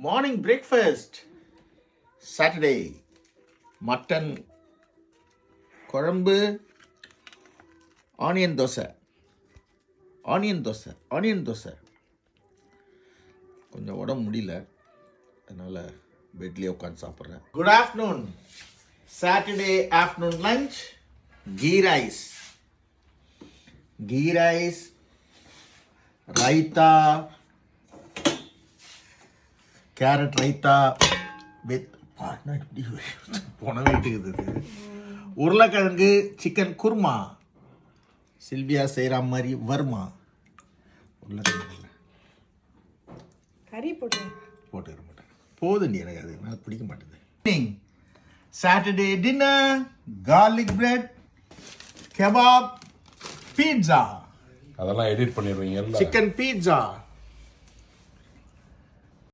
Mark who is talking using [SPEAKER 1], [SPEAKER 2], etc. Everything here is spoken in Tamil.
[SPEAKER 1] மார்னிங் பிரேக்ஃபாஸ்ட் சாட்டர்டே மட்டன் குழம்பு, ஆனியன் தோசை. கொஞ்சம் உடம்பு முடியல, அதனால் பெட்லேயே உட்காந்து சாப்பிட்றேன். Good afternoon. Saturday afternoon lunch ghee rice, raita, carrot raita with போன வீட்டுக்கு உருளைக்கிழங்கு சிக்கன் குருமா. சில்வியா செய்கிற மாதிரி வருமா? உருளைக்கிழங்கு
[SPEAKER 2] கறி
[SPEAKER 1] போட்டுக்கிற மாட்டேன், போதும். எனக்கு அது எனக்கு பிடிக்க மாட்டேது. Saturday dinner garlic bread, kebab, pizza.
[SPEAKER 3] அதெல்லாம் எடிட் பண்ணிடுவீங்க.
[SPEAKER 1] Chicken pizza.